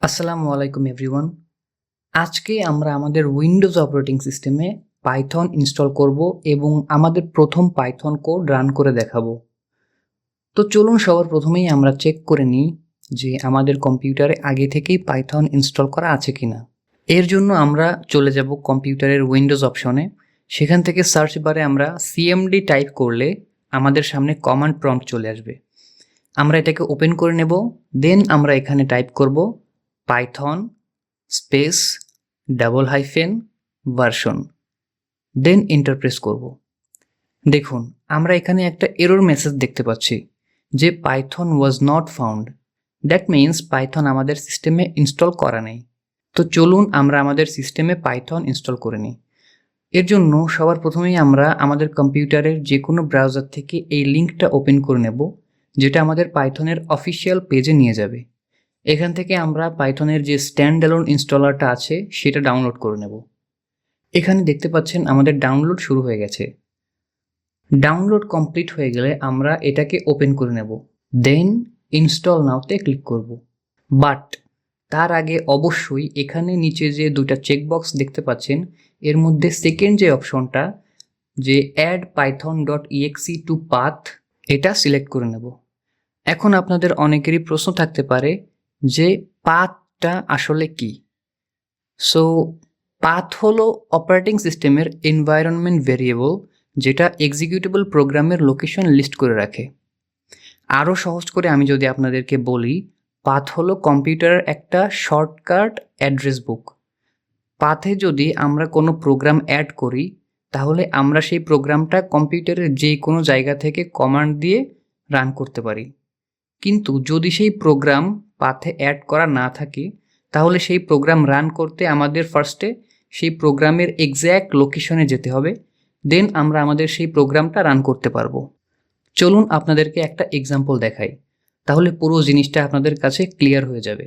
আসসালামু আলাইকুম এভরিওয়ান। আজকে আমরা আমাদের উইন্ডোজ অপারেটিং সিস্টেমে পাইথন ইনস্টল করব এবং আমাদের প্রথম পাইথন কোড রান করে দেখাবো। তো চলুন সবার প্রথমেই আমরা চেক করে নিই যে আমাদের কম্পিউটারে আগে থেকেই পাইথন ইনস্টল করা আছে কিনা। এর জন্য আমরা চলে যাব কম্পিউটারের উইন্ডোজ অপশনে। সেখান থেকে সার্চ বারে আমরা সিএমডি টাইপ করলে আমাদের সামনে কমান্ড প্রম্পট চলে আসবে। আমরা এটাকে ওপেন করে নেব। দেন আমরা এখানে টাইপ করব Python space version, then enter press করব। দেখুন আমরা এখানে একটা এরর মেসেজ দেখতে পাচ্ছি যে Python was not found. That means Python আমাদের সিস্টেমে ইনস্টল করা নেই। তো চলুন আমরা আমাদের সিস্টেমে পাইথন ইনস্টল করে নিই। এর জন্য সবার প্রথমেই আমরা আমাদের কম্পিউটারের যে কোনো ব্রাউজার থেকে এই লিঙ্কটা ওপেন করে নেব, যেটা আমাদের পাইথনের অফিসিয়াল পেজে নিয়ে যাবে। এখান থেকে আমরা পাইথনের যে স্ট্যান্ড অ্যালোন ইনস্টলারটা আছে সেটা ডাউনলোড করে নেব। এখানে দেখতে পাচ্ছেন আমাদের ডাউনলোড শুরু হয়ে গেছে। ডাউনলোড কমপ্লিট হয়ে গেলে আমরা এটাকে ওপেন করে নেব, দেন ইনস্টল নাওতে ক্লিক করব। বাট তার আগে অবশ্যই এখানে নিচে যে দুটা চেকবক্স দেখতে পাচ্ছেন এর মধ্যে সেকেন্ড যে অপশনটা, যে অ্যাড python.exe টু পাথ, এটা সিলেক্ট করে নেব। এখন আপনাদের অনেকেরই প্রশ্ন থাকতে পারে যে পাথটা আসলে কি। সো পাথ হলো অপারেটিং সিস্টেমের এনভায়রনমেন্ট ভেরিয়েবল, যেটা এক্সিকিউটেবল প্রোগ্রামের লোকেশন লিস্ট করে রাখে। আরও সহজ করে আমি যদি আপনাদেরকে বলি, পাথ হলো কম্পিউটারের একটা শর্টকাট অ্যাড্রেস বুক। পাথে যদি আমরা কোনো প্রোগ্রাম অ্যাড করি তাহলে আমরা সেই প্রোগ্রামটা কম্পিউটারের যে কোনো জায়গা থেকে কমান্ড দিয়ে রান করতে পারি। কিন্তু যদি সেই প্রোগ্রাম পাথে অ্যাড করা না থাকে তাহলে সেই প্রোগ্রাম রান করতে আমাদের ফার্স্টে সেই প্রোগ্রামের এক্স্যাক্ট লোকেশনে যেতে হবে, দেন আমরা আমাদের সেই প্রোগ্রামটা রান করতে পারবো। চলুন আপনাদেরকে একটা এক্সাম্পল দেখাই, তাহলে পুরো জিনিসটা আপনাদের কাছে ক্লিয়ার হয়ে যাবে।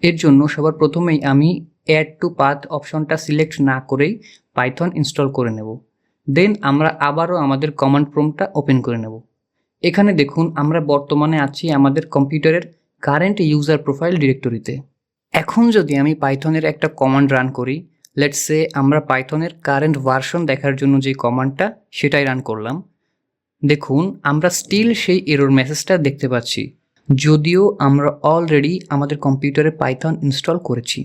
এর জন্য সবার প্রথমেই আমি অ্যাড টু পাথ অপশনটা সিলেক্ট না করেই পাইথন ইনস্টল করে নেব। দেন আমরা আবারও আমাদের কমান্ড প্রম্পটটা ওপেন করে নেব। এখানে দেখুন আমরা বর্তমানে আছি আমাদের কম্পিউটারের কারেন্ট ইউজার প্রোফাইল ডিরেক্টরিতে। এখন যদি আমি পাইথনের একটা কমান্ড রান করি, লেটস সে আমরা পাইথনের কারেন্ট ভার্সন দেখার জন্য যে কমান্ডটা সেটাই রান করলাম, দেখুন আমরা স্টিল সেই এরর মেসেজটা দেখতে পাচ্ছি, যদিও আমরা অলরেডি আমাদের কম্পিউটারে পাইথন ইনস্টল করেছি।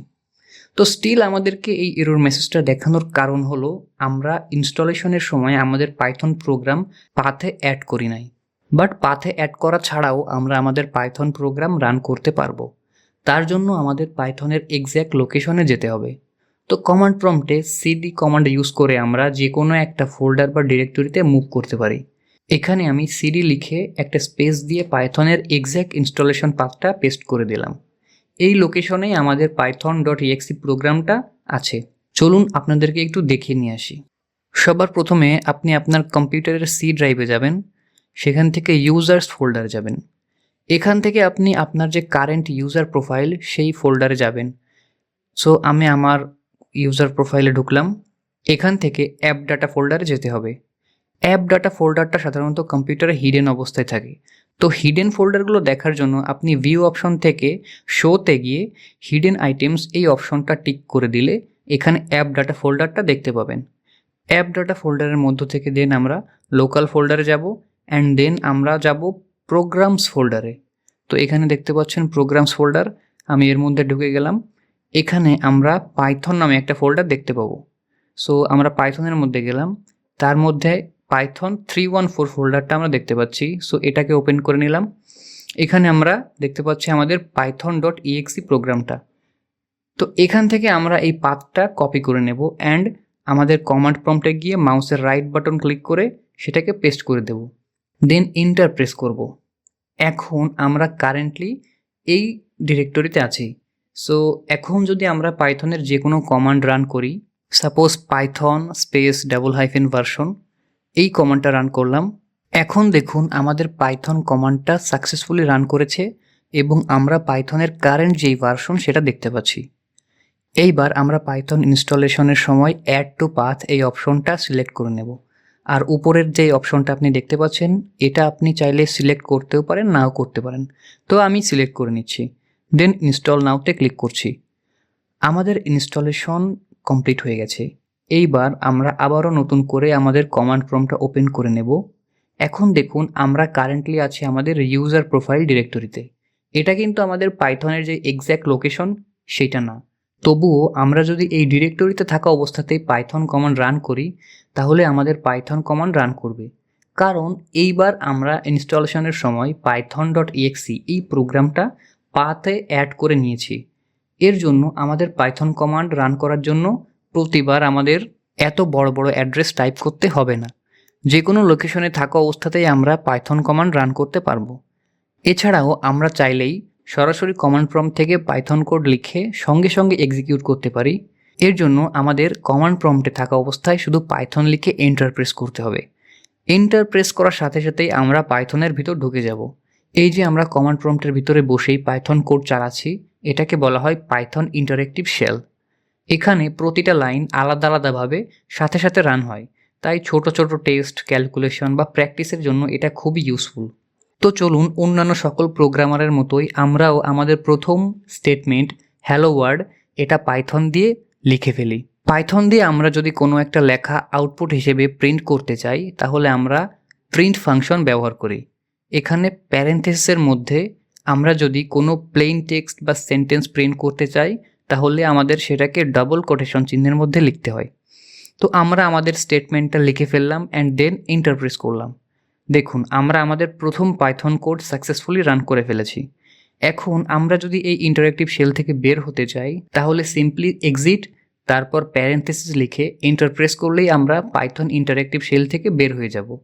তো স্টিল আমাদেরকে এই এরর মেসেজটা দেখানোর কারণ হলো আমরা ইনস্টলেশনের সময় আমাদের পাইথন প্রোগ্রাম পাথে অ্যাড করি নাই। বাট পাথে অ্যাড করা ছাড়াও আমরা আমাদের পাইথন প্রোগ্রাম রান করতে পারবো। তার জন্য আমাদের পাইথনের এক্স্যাক্ট লোকেশনে যেতে হবে। তো কমান্ড প্রম্পটে সিডি কমান্ড ইউজ করে আমরা যে কোনো একটা ফোল্ডার বা ডিরেক্টরিতে মুভ করতে পারি। এখানে আমি সিডি লিখে একটা স্পেস দিয়ে পাইথনের এক্স্যাক্ট ইনস্টলেশন পাথটা পেস্ট করে দিলাম। এই লোকেশনেই আমাদের python.exe প্রোগ্রামটা আছে। চলুন আপনাদেরকে একটু দেখিয়ে নিয়ে আসি। সবার প্রথমে আপনি আপনার কম্পিউটারের সি ড্রাইভে যাবেন, সেখান থেকে ইউজার্স ফোল্ডারে যাবেন। এখান থেকে আপনি আপনার যে কারেন্ট ইউজার প্রোফাইল সেই ফোল্ডারে যাবেন। সো আমি আমার ইউজার প্রোফাইলে ঢুকলাম। এখান থেকে অ্যাপ ডাটা ফোল্ডারে যেতে হবে। অ্যাপ ডাটা ফোল্ডারটা সাধারণত কম্পিউটারে হিডেন অবস্থায় থাকে। তো হিডেন ফোল্ডারগুলো দেখার জন্য আপনি ভিউ অপশন থেকে শোতে গিয়ে হিডেন আইটেমস এই অপশনটা টিক করে দিলে এখানে অ্যাপ ডাটা ফোল্ডারটা দেখতে পাবেন। অ্যাপ ডাটা ফোল্ডারের মধ্য থেকে দেন আমরা লোকাল ফোল্ডারে যাব অ্যান্ড দেন আমরা যাব প্রোগ্রামস ফোল্ডারে। তো এখানে দেখতে পাচ্ছেন প্রোগ্রামস ফোল্ডার, আমি এর মধ্যে ঢুকে গেলাম। এখানে আমরা পাইথন নামে একটা ফোল্ডার দেখতে পাবো। সো আমরা পাইথনের মধ্যে গেলাম, তার মধ্যে পাইথন 314 ফোল্ডারটা আমরা দেখতে পাচ্ছি। সো এটাকে ওপেন করে নিলাম। এখানে আমরা দেখতে পাচ্ছি আমাদের python.exe প্রোগ্রামটা। তো এখান থেকে আমরা এই পাথটা কপি করে নেব অ্যান্ড আমাদের কমান্ড প্রম্পটে গিয়ে মাউসের রাইট বাটন ক্লিক করে সেটাকে পেস্ট করে দেব, দেন এন্টার প্রেস করব। এখন আমরা কারেন্টলি এই ডিরেক্টরিতে আছি। সো এখন যদি আমরা পাইথনের যে কোনো কমান্ড রান করি, সাপোজ পাইথন স্পেস ভার্সন, এই কমান্ডটা রান করলাম। এখন দেখুন আমাদের পাইথন কমান্ডটা সাকসেসফুলি রান করেছে এবং আমরা পাইথনের কারেন্ট যেই ভার্সন সেটা দেখতে পাচ্ছি। এইবার আমরা পাইথন ইনস্টলেশনের সময় অ্যাড টু পাথ এই অপশনটা সিলেক্ট করে নেব। আর উপরের যে অপশনটা আপনি দেখতে পাচ্ছেন এটা আপনি চাইলে সিলেক্ট করতেও পারেন নাও করতে পারেন। তো আমি সিলেক্ট করে নিচ্ছি। দেন ইনস্টল নাওতে ক্লিক করছি। আমাদের ইনস্টলেশন কমপ্লিট হয়ে গেছে। এইবার আমরা আবারও নতুন করে আমাদের কমান্ড প্রম্পটটা ওপেন করে নেব। এখন দেখুন আমরা কারেন্টলি আছি আমাদের ইউজার প্রোফাইল ডিরেক্টরিতে। এটা কিন্তু আমাদের পাইথনের যে এক্স্যাক্ট লোকেশন সেটা না। তবুও আমরা যদি এই ডিরেক্টরিতে থাকা অবস্থাতেই পাইথন কমান্ড রান করি তাহলে আমাদের পাইথন কমান্ড রান করবে। কারণ এইবার আমরা ইনস্টলেশনের সময় python.exe এই প্রোগ্রামটা পাথে অ্যাড করে নিয়েছি। এর জন্য আমাদের পাইথন কমান্ড রান করার জন্য প্রতিবার আমাদের এত বড় বড় অ্যাড্রেস টাইপ করতে হবে না। যে কোনো লোকেশনে থাকা অবস্থাতেই আমরা পাইথন কমান্ড রান করতে পারবো। এছাড়াও আমরা চাইলেই সরাসরি কমান্ড প্রম্পট থেকে পাইথন কোড লিখে সঙ্গে সঙ্গে এক্সিকিউট করতে পারি। এর জন্য আমাদের কমান্ড প্রম্পটে থাকা অবস্থায় শুধু পাইথন লিখে এন্টার প্রেস করতে হবে। এন্টার প্রেস করার সাথে সাথেই আমরা পাইথনের ভিতর ঢুকে যাব। এই যে আমরা কমান্ড প্রম্পটের ভিতরে বসেই পাইথন কোড চালাচ্ছি, এটাকে বলা হয় পাইথন ইন্টারেক্টিভ শেল। এখানে প্রতিটা লাইন আলাদা আলাদাভাবে সাথে সাথে রান হয়, তাই ছোট ছোট টেস্ট, ক্যালকুলেশন বা প্র্যাকটিসের জন্য এটা খুবই ইউজফুল। তো চলুন অন্যান্য সকল প্রোগ্রামারের মতোই আমরাও আমাদের প্রথম স্টেটমেন্ট হ্যালো ওয়ার্ল্ড এটা পাইথন দিয়ে লিখে ফেলি। পাইথন দিয়ে আমরা যদি কোনো একটা লেখা আউটপুট হিসেবে প্রিন্ট করতে চাই তাহলে আমরা প্রিন্ট ফাংশন ব্যবহার করি। এখানে প্যারেন্থেসিসের মধ্যে আমরা যদি কোনো প্লেন টেক্সট বা সেন্টেন্স প্রিন্ট করতে চাই তাহলে আমাদের সেটাকে ডাবল কোটেশন চিহ্নের মধ্যে লিখতে হয়। তো আমরা আমাদের স্টেটমেন্টটা লিখে ফেললাম অ্যান্ড দেন এন্টার প্রেস করলাম। দেখুন আমরা আমাদের প্রথম পাইথন কোড সাকসেসফুলি রান করে ফেলেছি। এখন আমরা যদি এই ইন্টারেক্টিভ শেল থেকে বের হতে চাই তাহলে সিম্পলি এক্সিট, তারপর প্যারেন্থেসিস লিখে এন্টার প্রেস করলেই আমরা পাইথন ইন্টারেক্টিভ শেল থেকে বের হয়ে যাব।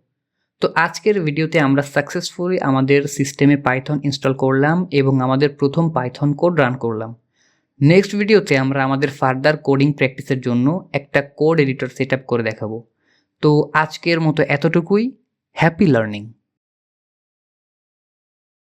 তো আজকের ভিডিওতে আমরা সাকসেসফুলি আমাদের সিস্টেমে পাইথন ইনস্টল করলাম এবং আমাদের প্রথম পাইথন কোড রান করলাম। নেক্সট ভিডিওতে আমরা আমাদের ফার্দার কোডিং প্র্যাকটিসের জন্য একটা কোড এডিটর সেট আপ করে দেখাবো। তো আজকের মতো এতটুকুই। Happy learning.